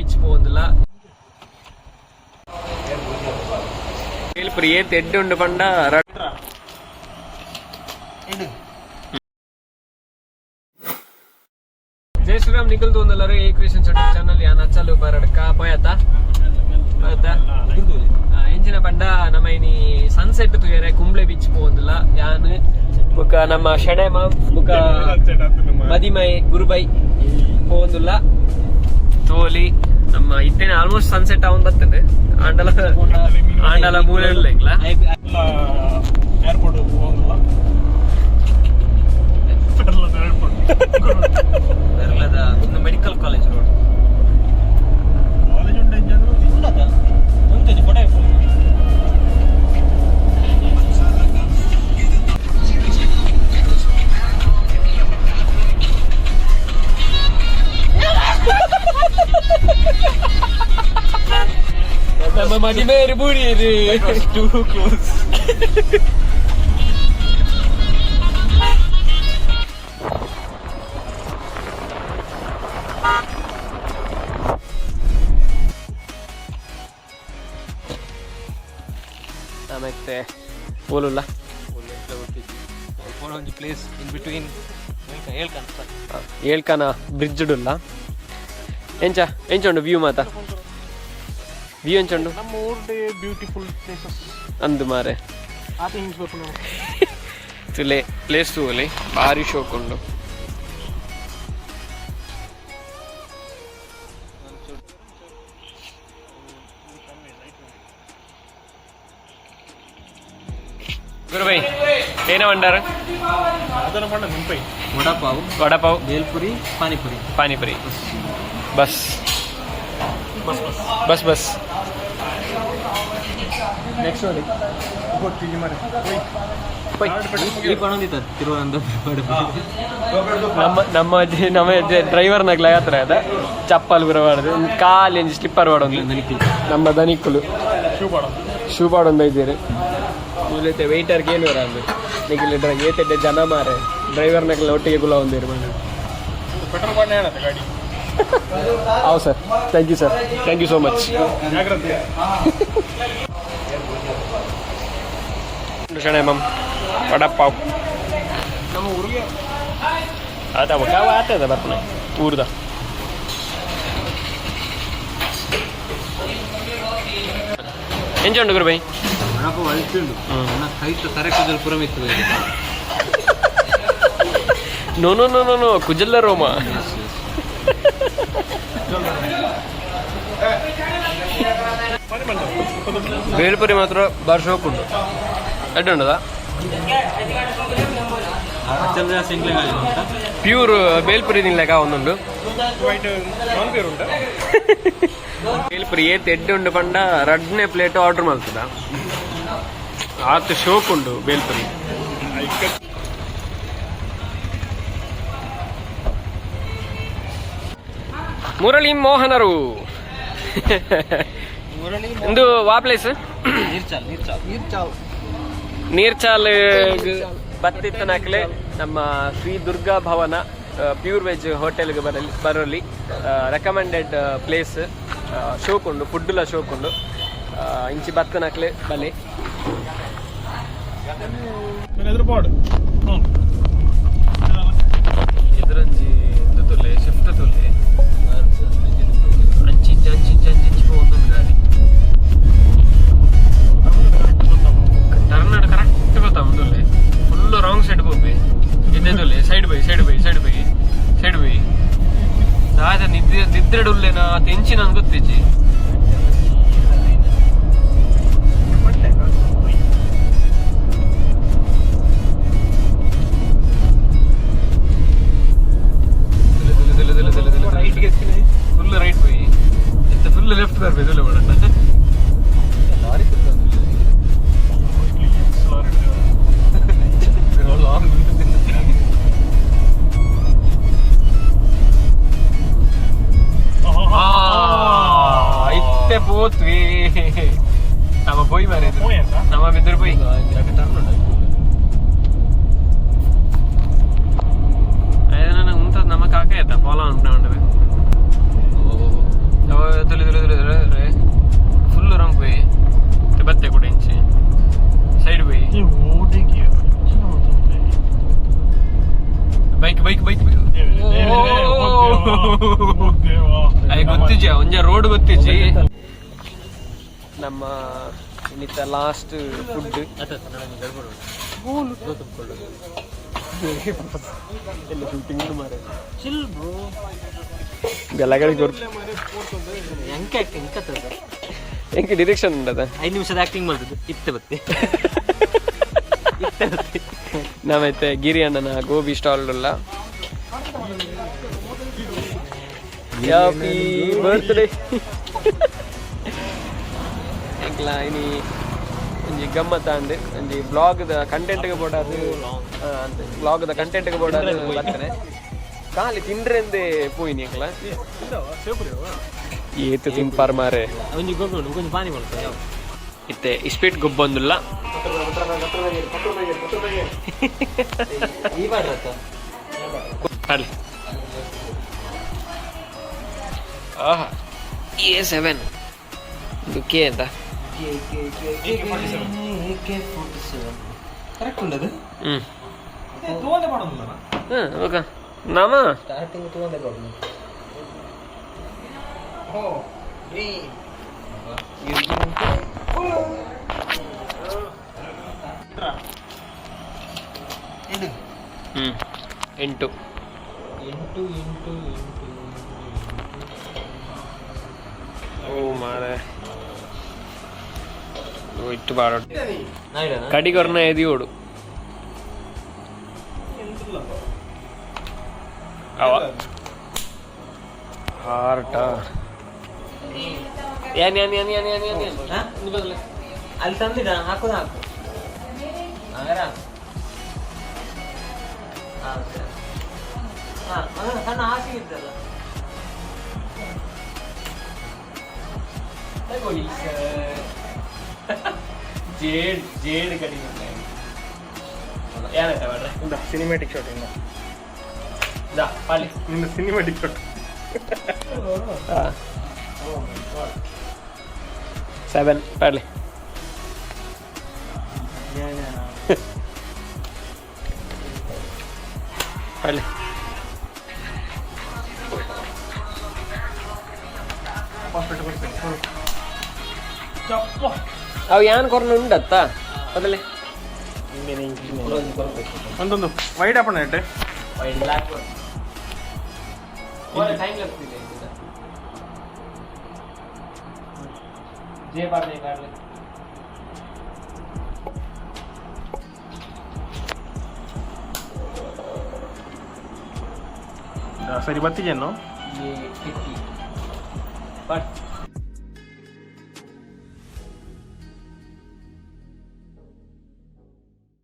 Beach പോകുന്നില്ല ಬೇಲ್ಪುರಿ ಏತ್ ಎಡ್ಡೆ ಉಂಡು ಪಂಡ जय श्रीराम निकल तोंदलरे ए क्रिएशन सेंटर चैनल यान अचल उबारडका पयता ಎಂಜಿನ ಪಂಡ ನಮ್ಮ ಇನಿ ಸನ್ಸೆಟ್ ತುಯರೆ ಕುಂಬ್ಳೆ ಬೀಚ್ ಪೋಂದಿಲ್ಲ ಯಾನ್ ಬುಕ ನಮ್ಮ ಶೆಡೆಮ ಬುಕ ಮದಿಮೈ ಗುರುಬೈ ಪೋಂದಿಲ್ಲ ತೋಲಿ ನಮ್ಮ ಇತ್ತೇನೆ ಆಲ್ಮೋಸ್ಟ್ ಸನ್ಸೆಟ್ ಅವನ್ ಬರ್ತದೆ ಆಂಡಲ ಮೂಲೆ ಇಲ್ಲ ಇಂಗ್ಲ ಏರ್ಪೋರ್ಟ್ ಪೋಂದಿಲ್ಲ ಬೆರ್ಲದ ಒಂದು ಮೆಡಿಕಲ್ ಕಾಲೇಜ್ ರೋಡ್ ಕಾಲೇಜ್ ಉಂಟು ನಮ್ಮ ಮಡಿಮೇರಿ ಬೂಡಿ ಇದು ಟೂ ಕ್ಲೋಸ್ ಮತ್ತೆ ಪೋಲುಲ್ಲ ಒಂದು ಪ್ಲೇಸ್ ಇನ್ ಬಿಟ್ವೀನ್ ಏಳ್ಕನ ಬ್ರಿಡ್ಜ್ ಉಲ್ಲ ಎಂಚುಂಡು ವ್ಯೂ ಮಾತ ವ್ಯೂ ಎಂಚುಂಡು ನಮ್ಮ ಊರ್ಡೆ ಬ್ಯೂಟಿಫುಲ್ ಪ್ಲೇಸಸ್ ಅಂದು ಮಾರೆ ತುಲೆ ಪ್ಲೇಸ್ ತೂಲಿ ಭಾರಿ ಶೋಕುಂಡು गुरुभाई ಏನ ಬಂಡಾರ ಅದನ್ನ ಪಂಡ ಮುಂಪೈ ವಡಾಪಾವ್ ಬೇಲ್ಪುರಿ ಪಾನಿಪುರಿ ಬಸ್ ನೆಕ್ಸ್ಟ್ ನೋಡಿ ಗೊತ್ತಿಲ್ಲ ಮಾರೆ ಈ ಪಣಂದಿತ್ತ ತಿರುವನಂತಪುರ ನಮ್ಮ ಡ್ರೈವರ್ ನಗ್ಲ ಹತ್ರ ಅದ ಚಪ್ಪಲ್ ಬರಬಾರ್ದು ಕಾಲು ಎಂಜಿ ಸ್ಲಿಪ್ಪರ್ ಮಾಡೋದು ನಮ್ಮ ದನಿಕ್ಕುಲು ಶೂ ಪಾಡೊಂದು ಇದ್ದೀರಿ ಮೂಲತೆ ವೆಯ್ಟರ್ಗೆ ಏನು ಬರಲ್ಲ ನಿಖಿಲ್ ಏತೆಡ್ಡೆ ಜನ ಮಾರೆ ಡ್ರೈವರ್ ನಗ್ಲ ಒಟ್ಟಿಗೆ ಗುಲ ಒಂದಿರು ಪೆಟ್ರೋಲ್ ಬಾಂಡ್ ಹೇಳತ್ತೆ ಗಾಡಿ ಹೌದು sir thank you so much ಜಾಗ್ರತೆ ಶಣೆ ಮಮ್ ವಡಾಪಾವ್ ನಮ್ಮ ಊರಿಗೆ ಅದ ಆತದ ಬರ್ತಾನೆ ಊರ್ದ ಎಂಚುಂಡು ಗುರುಬೈ ನೋ ಕುಜಲ್ಲ ರೋಮ ಬೇಲ್ಪುರಿ ಮಾತ್ರ ಬಾರಿ ಶೋಕ್ ಉಂಟು ಎಡ್ಡುಂಡದ ಪ್ಯೂರ್ ಬೇಲ್ಪುರಿ ತಿನ್ಲೇಕ ಒಂದುಂಡು ಬೇಲ್ಪುರಿ ಏತ್ ಎಡ್ಡೆ ಉಂಡು ಪಂಡ ರಡ್ನೆ ಪ್ಲೇಟ್ ಆರ್ಡರ್ ಮಾಡ್ತದ ಆತ ಶೋಕ್ ಉಂಡು ಬೇಲ್ಪುರಿ ಮುರಳಿ ಮೋಹನರು ಇಂದು ವಾ ಪ್ಲೇಸ್ ನೀರ್ಚಾಲ್ ಬತ್ತಿತ್ತನಾಕ್ಲೆ ನಮ್ಮ ಶ್ರೀ ದುರ್ಗಾ ಭವನ ಪ್ಯೂರ್ ವೆಜ್ ಹೋಟೆಲ್ಗೆ ಬರಲಿ ರೆಕಮೆಂಡೆಡ್ ಪ್ಲೇಸ್ ಶೋಕ್ ಉಂಡು ಫುಡ್ಲ ಶೋಕ್ ಉಂಡು ಇಂಚಿ ಬತ್ತನಾಕ್ಲೆ ಬಲೆ ಎದುರಂಜಿ ಇದು ತುಲೆ ಶಿಫ್ಟ್ ತುಲೆ ಅಂಚಿ ಹೋಗುದು ಗಾಡಿ ಟರ್ನ್ ಕರೆಕ್ಟ್ ಗೊತ್ತಾಗುದಿಲ್ಲ ಫುಲ್ ರಾಂಗ್ ಸೈಡ್ ಹೋಗ್ಬಿ ಇದ್ದೆ ಸೈಡ್ ಬೈ ದಾದ ನಿದ್ರೆಡುಲ್ಲೇನ ತೆಂಚಿ ನನ್ ಗೊತ್ತಿಜ್ಜಿ ಫುಲ್ ರೈಟ್ ಹೋಗಿ ಫುಲ್ ಲೆಫ್ಟ್ ಬರ್ಬೇಕು ಮಾಡೋಣ ಇತ್ತೆ ಪೋತ್ವಿ ನಮ್ಮ ಪೊಯ್ ಮಾರಿ ನಮ್ಮ ಮಿದ್ರ ಪೊಯ್ ఉంటది నమ్మ కాకే ఫాలో అంటున్నా ఉండదు ಬೈಕ್ ಗೊತ್ತಿಜ್ಜಿ ಒಂಜ ರೋಡ್ ಗೊತ್ತಿಜ್ಜಿ. ನಮ್ಮ ಇನ್ನಿತ್ತ ಲಾಸ್ಟ್ ಫುಡ್ ಎಂಕೆ ಡಿರೆಕ್ಷನ್ ಉಂಟದ 5 ನಿಮಿಷದ ಆಕ್ಟಿಂಗ್ ಮಾಡ್ತದೆ ಇತ್ತೆ ಬತ್ತೆ ನಾವೈತೆ ಗಿರಿ ಅಣ್ಣನ ಗೋಬಿ ಸ್ಟಾಲ್ ಉಲ್ಲ. ಹ್ಯಾಪಿ ಬರ್ತ್ಡೇ ಎಂಕ್ಲ ಇನಿ ಒಂಜಿ ಗಮ್ಮತ್ತ ಅಂದೆ ಒಂಜಿ ಬ್ಲಾಗ್ದ ಕಂಟೆಂಟ್ಗೆ ಬೋಡಾದು ಅಂತೆ ಬ್ಲಾಗ್ದ ಕಂಟೆಂಟ್ಗೆ ಬೋಡಾದು ಬರ್ತಾನೆ ಖಾಲಿ ತಿಂಡ್ರೆಂದೆ ಪೋಯಿನಿ ಎಂಕ್ಲ ಏತು ತಿಂಪಾರ್ ಮಾರೆ ಒಂಜಿ ಗೊಬ್ಬರ ಒಂಜಿ ಪಾನಿ ಮಾಡ್ತಾರೆ ಇತ್ತೆ ಇಸ್ಪೀಟ್ ಗೊಬ್ಬೊಂದುಲ್ಲ ಈ ಮಾಡ್ರತ್ತ ಅಲ್ಲಿ ಆಹಾ A7 ಇದು ಕೆ ಅಂತ ಕರೆಕ್ಟ್ ಉಂಟದು ಓಕೆ ನಾಮ ಸ್ಟಾರ್ಟಿಂಗ್ ತಗೊಂಡೆ ಕೊಡ್ನು ಎಂಟು ಓ ಮಾರೆ ಇಟ್ಟು ಬಾಡ ಕಡಿಗೊರ್ನ ಎದಿಯೋಡು ಅವ ಹಾರ್ಟ ಏನ್ ಅಲ್ಲಿ ತಂದಿಡ ಹಾಕು ಹಂಗಾರ ಸಣ್ಣ ಹಾಸಿಗೆ ಇದ್ದಲ್ಲ ಜೇಡ್ ಕಡಿಮೆ ಏನಾಯ್ತಾ ಮಾಡ್ರೆ ಸಿನಿಮ್ಯಾಟಿಕ್ ಶಾಟ್ ಇಂದ ಪಾಲಿ ನಿನ್ನ ಸಿನಿಮ್ಯಾಟಿಕ್ ಶಾಟ್ 7 ಪಾಲಿ ಪಾಲಿ ಅವು ಯಾನ್ ಕೊರ್ನ ಉಂಡತ್ತ ಮೊದಲೇ ಒಂದೊಂದು ವೈಡ್ ಆಪಣ ಇಟ್ಟೆ ಸರಿ ಬರ್ತಿದ್ದೇನು ಬಟ್